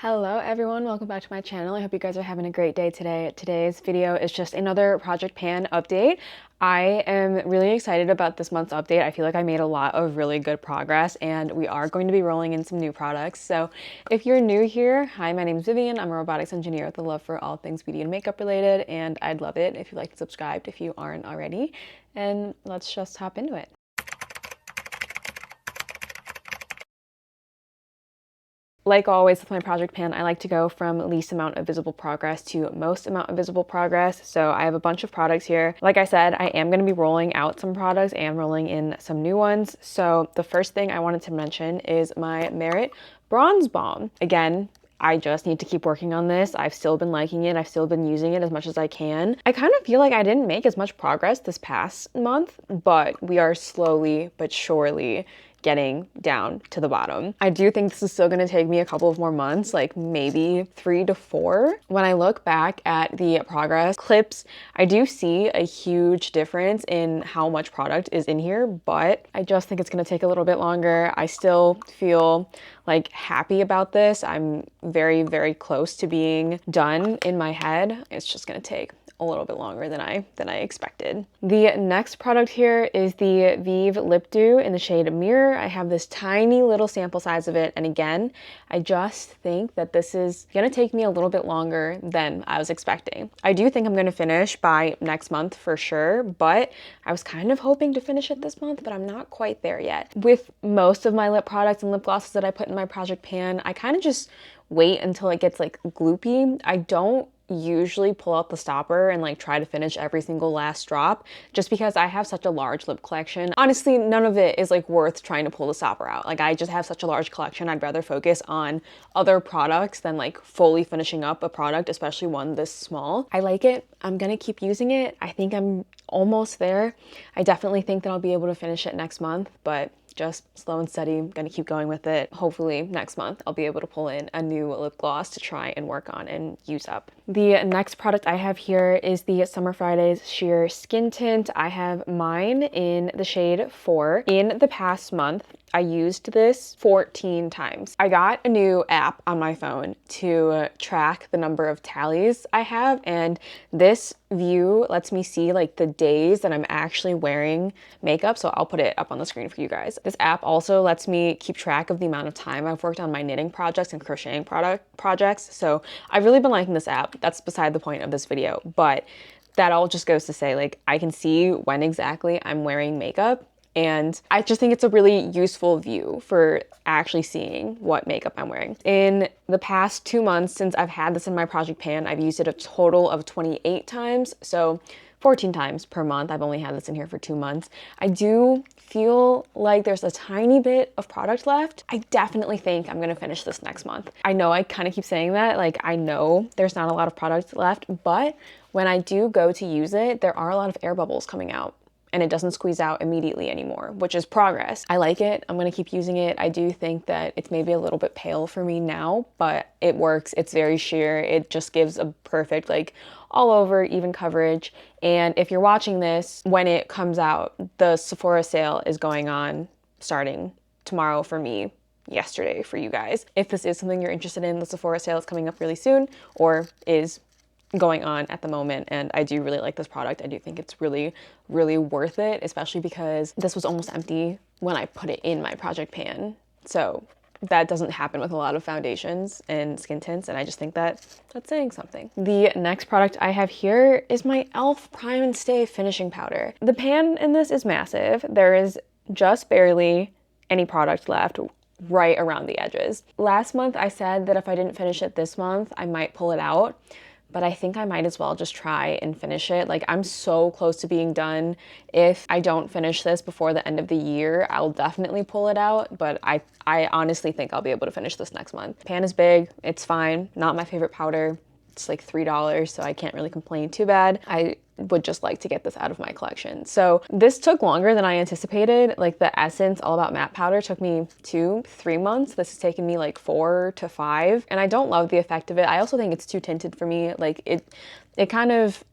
Hello everyone, welcome back to my channel. I hope you guys are having a great day today. Today's video is just another Project Pan update. I am really excited about this month's update. I feel like I made a lot of really good progress and we are going to be rolling in some new products. So if you're new here, hi, my name is Vivian. I'm a robotics engineer with a love for all things beauty and makeup related, and I'd love it if you'd like to subscribe if you aren't already. And let's just hop into it. Like always with my project pan, I like to go from least amount of visible progress to most amount of visible progress. So I have a bunch of products here. Like I said, I am going to be rolling out some products and rolling in some new ones. So the first thing I wanted to mention is my Merit Bronze Balm. Again, I just need to keep working on this. I've still been liking it. I've still been using it as much as I can. I kind of feel like I didn't make as much progress this past month, but we are slowly but surely getting down to the bottom. I do think this is still going to take me a couple of more months, like maybe 3 to 4. When I look back at the progress clips, I do see a huge difference in how much product is in here, but I just think it's going to take a little bit longer. I still feel like happy about this. I'm very, very close to being done in my head. It's just going to take a little bit longer than I expected. The next product here is the Vive Lip Dew in the shade Mirror. I have this tiny little sample size of it, and again, I just think that this is gonna take me a little bit longer than I was expecting. I do think I'm gonna finish by next month for sure, but I was kind of hoping to finish it this month, but I'm not quite there yet. With most of my lip products and lip glosses that I put in my project pan, I kind of just wait until it gets like gloopy. I don't usually pull out the stopper and like try to finish every single last drop just because I have such a large lip collection. Honestly, none of it is like worth trying to pull the stopper out. Like I just have such a large collection. I'd rather focus on other products than like fully finishing up a product, especially one this small. I like it. I'm gonna keep using it. I think I'm almost there. I definitely think that I'll be able to finish it next month, but just slow and steady. I'm gonna keep going with it. Hopefully next month I'll be able to pull in a new lip gloss to try and work on and use up. The next product I have here is the Summer Fridays Sheer Skin Tint. I have mine in the shade 4. In the past month, I used this 14 times. I got a new app on my phone to track the number of tallies I have, and this view lets me see like the days that I'm actually wearing makeup, so I'll put it up on the screen for you guys. This app also lets me keep track of the amount of time I've worked on my knitting projects and crocheting projects, so I've really been liking this app. That's beside the point of this video, but that all just goes to say like I can see when exactly I'm wearing makeup. And I just think it's a really useful view for actually seeing what makeup I'm wearing. In the past 2 months since I've had this in my project pan, I've used it a total of 28 times. So 14 times per month. I've only had this in here for 2 months. I do feel like there's a tiny bit of product left. I definitely think I'm gonna finish this next month. I know I kind of keep saying that, like I know there's not a lot of product left, but when I do go to use it, there are a lot of air bubbles coming out, and it doesn't squeeze out immediately anymore, which is progress. I like it. I'm gonna keep using it. I do think that it's maybe a little bit pale for me now, but it works. It's very sheer. It just gives a perfect, like all over even coverage. And if you're watching this when it comes out, the Sephora sale is going on starting tomorrow for me, yesterday for you guys. If this is something you're interested in, the Sephora sale is coming up really soon, or is going on at the moment, and I do really like this product. I do think it's really, really worth it, especially because this was almost empty when I put it in my project pan. So that doesn't happen with a lot of foundations and skin tints, and I just think that that's saying something. The next product I have here is my e.l.f. Prime and Stay finishing powder. The pan in this is massive. There is just barely any product left right around the edges. Last month I said that if I didn't finish it this month, I might pull it out, but I think I might as well just try and finish it. Like I'm so close to being done. If I don't finish this before the end of the year, I'll definitely pull it out, but I honestly think I'll be able to finish this next month. Pan is big, it's fine, not my favorite powder. It's like $3, so I can't really complain too bad. I would just like to get this out of my collection. So this took longer than I anticipated. Like the Essence All About Matte Powder took me 2-3 months. This has taken me like 4 to 5, and I don't love the effect of it. I also think it's too tinted for me. Like it kind of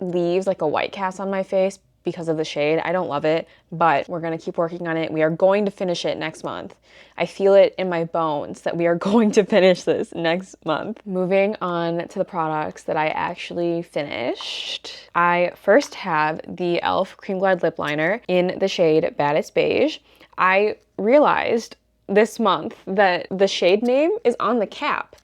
leaves like a white cast on my face because of the shade. I don't love it, but we're gonna keep working on it. We are going to finish it next month. I feel it in my bones that we are going to finish this next month. Moving on to the products that I actually finished. I first have the e.l.f. Cream Glide Lip Liner in the shade Baddest Beige. I realized this month that the shade name is on the cap.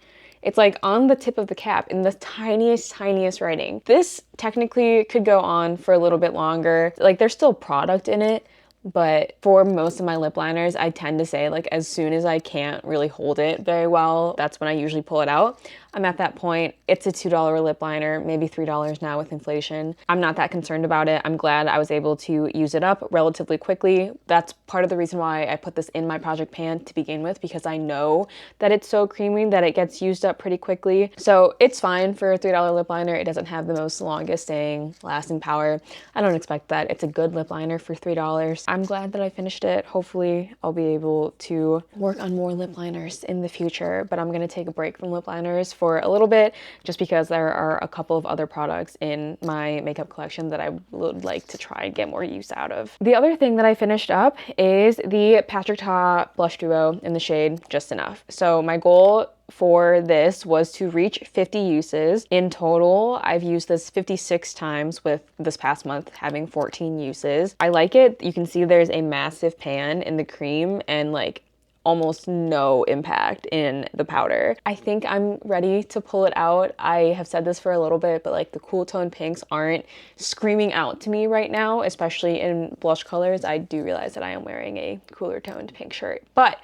It's like on the tip of the cap in the tiniest writing. This technically could go on for a little bit longer. Like there's still product in it, but for most of my lip liners, I tend to say like as soon as I can't really hold it very well, that's when I usually pull it out. I'm at that point. It's a $2 lip liner, maybe $3 now with inflation. I'm not that concerned about it. I'm glad I was able to use it up relatively quickly. That's part of the reason why I put this in my project pan to begin with, because I know that it's so creamy that it gets used up pretty quickly. So it's fine for a $3 lip liner. It doesn't have the most longest staying lasting power. I don't expect that. It's a good lip liner for $3. I'm glad that I finished it. Hopefully I'll be able to work on more lip liners in the future, but I'm gonna take a break from lip liners for a little bit just because there are a couple of other products in my makeup collection that I would like to try and get more use out of. The other thing that I finished up is the Patrick Ta Blush Duo in the shade Just Enough. So my goal for this was to reach 50 uses. In total, I've used this 56 times, with this past month having 14 uses. I like it. You can see there's a massive pan in the cream and like almost no impact in the powder. I think I'm ready to pull it out. I have said this for a little bit, but like the cool tone pinks aren't screaming out to me right now, especially in blush colors. I do realize that I am wearing a cooler toned pink shirt, but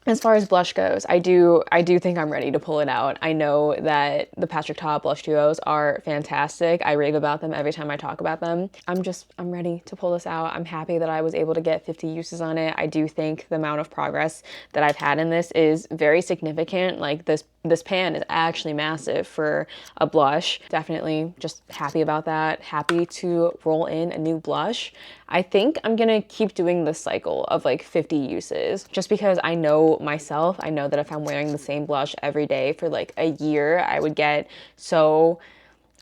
as far as blush goes, I do think I'm ready to pull it out. I know that the Patrick Ta blush duos are fantastic. I rave about them every time I talk about them. I'm ready to pull this out. I'm happy that I was able to get 50 uses on it. I do think the amount of progress that I've had in this is very significant. Like this pan is actually massive for a blush. Definitely just happy about that. Happy to roll in a new blush. I think I'm gonna keep doing this cycle of like 50 uses just because I know myself. I know that if I'm wearing the same blush every day for like a year, I would get so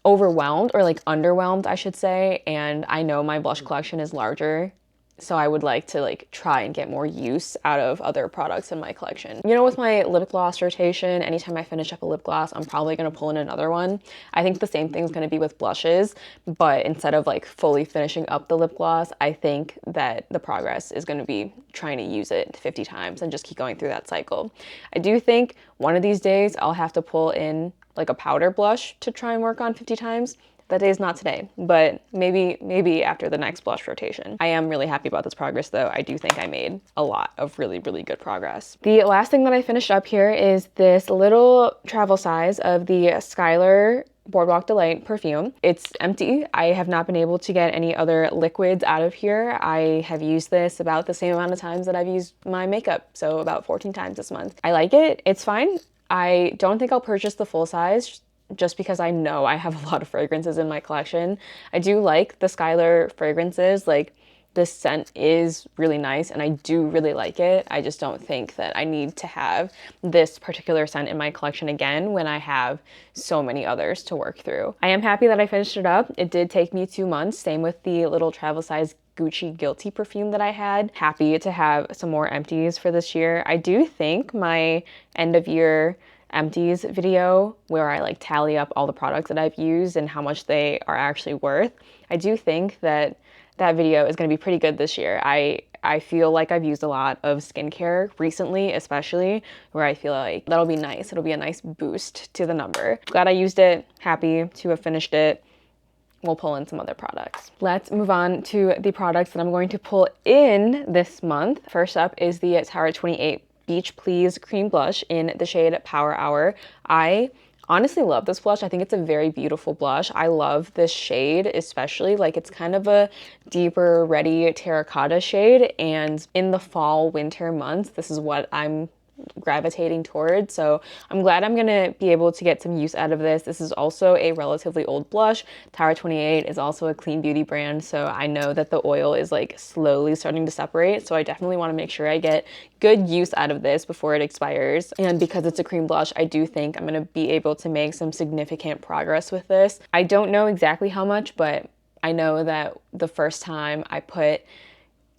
overwhelmed, or like underwhelmed, I should say. And I know my blush collection is larger, so I would like to like try and get more use out of other products in my collection. You know, with my lip gloss rotation, anytime I finish up a lip gloss, I'm probably gonna pull in another one. I think the same thing is gonna be with blushes, but instead of like fully finishing up the lip gloss, I think that the progress is gonna be trying to use it 50 times and just keep going through that cycle. I do think one of these days I'll have to pull in like a powder blush to try and work on 50 times. That day is not today, but maybe after the next blush rotation. I am really happy about this progress though. I do think I made a lot of really good progress. The last thing that I finished up here is this little travel size of the Skylar Boardwalk Delight perfume. It's empty. I have not been able to get any other liquids out of here. I have used this about the same amount of times that I've used my makeup, so about 14 times this month. I like it. It's fine. I don't think I'll purchase the full size just because I know I have a lot of fragrances in my collection. I do like the Skylar fragrances. Like, this scent is really nice and I do really like it. I just don't think that I need to have this particular scent in my collection again when I have so many others to work through. I am happy that I finished it up. It did take me 2 months. Same with the little travel size Gucci Guilty perfume that I had. Happy to have some more empties for this year. I do think my end of year empties video, where I like tally up all the products that I've used and how much they are actually worth, I do think that that video is going to be pretty good this year. I feel like I've used a lot of skincare recently, especially, where I feel like that'll be nice. It'll be a nice boost to the number. Glad I used it. Happy to have finished it. We'll pull in some other products. Let's move on to the products that I'm going to pull in this month. First up is the Tower 28 Beach Please Cream Blush in the shade Power Hour. I honestly love this blush. I think it's a very beautiful blush. I love this shade, especially. Like, it's kind of a deeper, reddy terracotta shade, and in the fall, winter months, this is what I'm gravitating towards. So I'm glad I'm gonna be able to get some use out of this. This is also a relatively old blush. Tower 28 is also a clean beauty brand, so I know that the oil is like slowly starting to separate, so I definitely want to make sure I get good use out of this before it expires. And because it's a cream blush, I do think I'm gonna be able to make some significant progress with this. I don't know exactly how much, but I know that the first time I put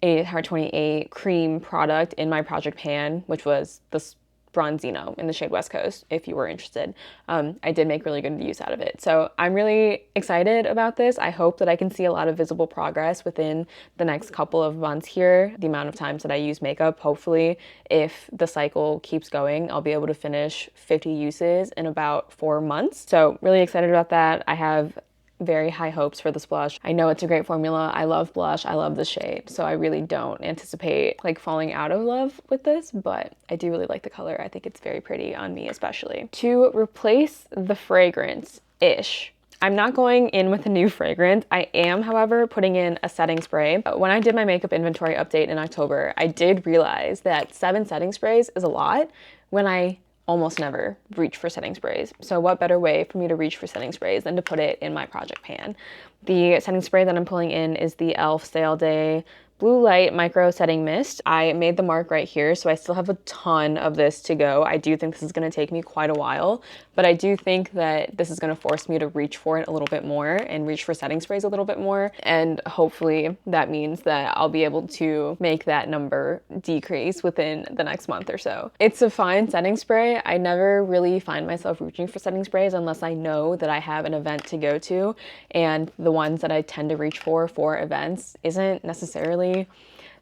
a Heart 28 cream product in my project pan, which was this Bronzino in the shade West Coast, if you were interested. I did make really good use out of it. So I'm really excited about this. I hope that I can see a lot of visible progress within the next couple of months here. The amount of times that I use makeup, hopefully, if the cycle keeps going, I'll be able to finish 50 uses in about 4 months. So really excited about that. I have very high hopes for this blush. I know it's a great formula. I love blush. I love the shade. So I really don't anticipate like falling out of love with this, but I do really like the color. I think it's very pretty on me especially. To replace the fragrance-ish, I'm not going in with a new fragrance. I am, however, putting in a setting spray. When I did my makeup inventory update in October, I did realize that 7 setting sprays is a lot when I almost never reach for setting sprays. So what better way for me to reach for setting sprays than to put it in my project pan? The setting spray that I'm pulling in is the e.l.f. Stay All Day Blue Light Micro Setting Mist. I made the mark right here, so I still have a ton of this to go. I do think this is gonna take me quite a while, but I do think that this is gonna force me to reach for it a little bit more and reach for setting sprays a little bit more. And hopefully that means that I'll be able to make that number decrease within the next month or so. It's a fine setting spray. I never really find myself reaching for setting sprays unless I know that I have an event to go to, and the ones that I tend to reach for events isn't necessarily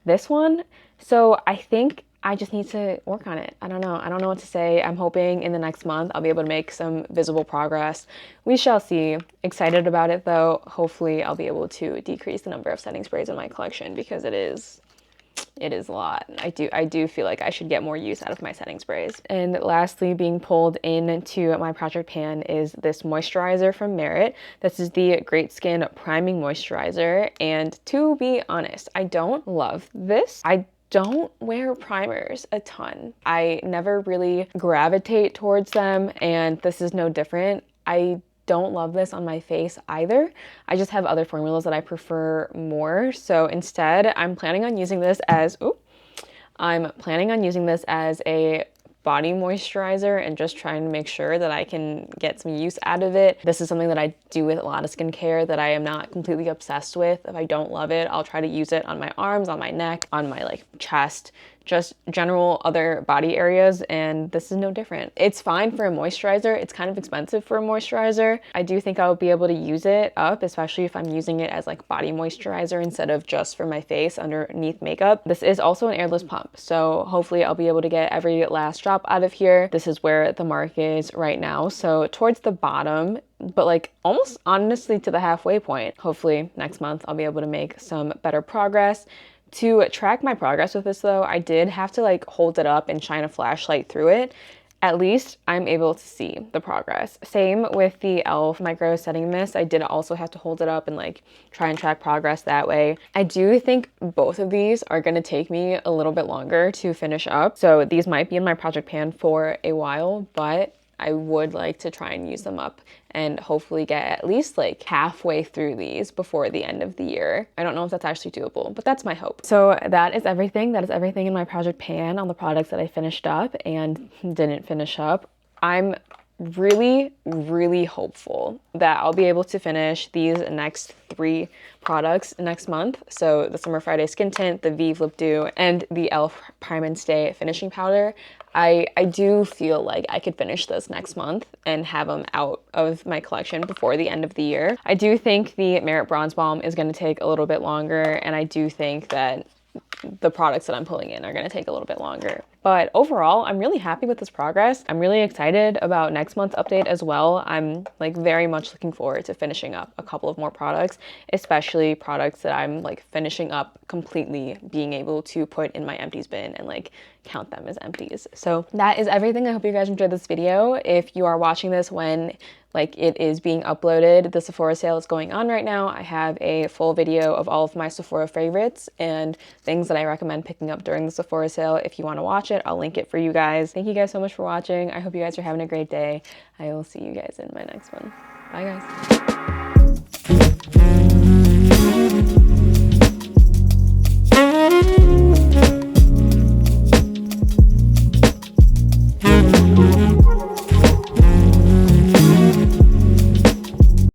this one. So I think I just need to work on it. I don't know what to say. I'm hoping in the next month I'll be able to make some visible progress. We shall see. Excited about it though. Hopefully I'll be able to decrease the number of setting sprays in my collection because it is a lot. I do feel like I should get more use out of my setting sprays. And lastly, being pulled into my project pan is this moisturizer from Merit. This is the Great Skin Priming Moisturizer. And to be honest, I don't love this. I don't wear primers a ton. I never really gravitate towards them, and this is no different. I don't love this on my face either. I just have other formulas that I prefer more. So instead, I'm planning on using this as, a body moisturizer and just trying to make sure that I can get some use out of it. This is something that I do with a lot of skincare that I am not completely obsessed with. If I don't love it, I'll try to use it on my arms, on my neck, on my like chest, just general other body areas, and this is no different. It's fine for a moisturizer. It's kind of expensive for a moisturizer. I do think I'll be able to use it up, especially if I'm using it as like body moisturizer instead of just for my face underneath makeup. This is also an airless pump, so hopefully I'll be able to get every last drop out of here. This is where the mark is right now, so towards the bottom, but like almost honestly to the halfway point. Hopefully next month I'll be able to make some better progress. To track my progress with this though, I did have to like hold it up and shine a flashlight through it. At least I'm able to see the progress. Same with the e.l.f. Micro Setting Mist. I did also have to hold it up and like try and track progress that way. I do think both of these are gonna take me a little bit longer to finish up. So these might be in my project pan for a while, but I would like to try and use them up and hopefully get at least like halfway through these before the end of the year. I don't know if that's actually doable, but that's my hope. So that is everything. That is everything in my project pan on the products that I finished up and didn't finish up. I'm really, really hopeful that I'll be able to finish these next 3 products next month. So the Summer Friday Skin Tint, the Vive Lip Dew, and the e.l.f. Prime and Stay Finishing Powder. I do feel like I could finish this next month and have them out of my collection before the end of the year. I do think the Merit Bronze Balm is going to take a little bit longer, and I do think that the products that I'm pulling in are going to take a little bit longer. But overall, I'm really happy with this progress. I'm really excited about next month's update as well. I'm like very much looking forward to finishing up a couple of more products, especially products that I'm like finishing up completely, being able to put in my empties bin and like count them as empties. So that is everything. I hope you guys enjoyed this video. If you are watching this when like it is being uploaded, the Sephora sale is going on right now. I have a full video of all of my Sephora favorites and things that I recommend picking up during the Sephora sale. If you want to watch it, I'll link it for you guys. Thank you guys so much for watching. I hope you guys are having a great day. I will see you guys in my next one. Bye guys.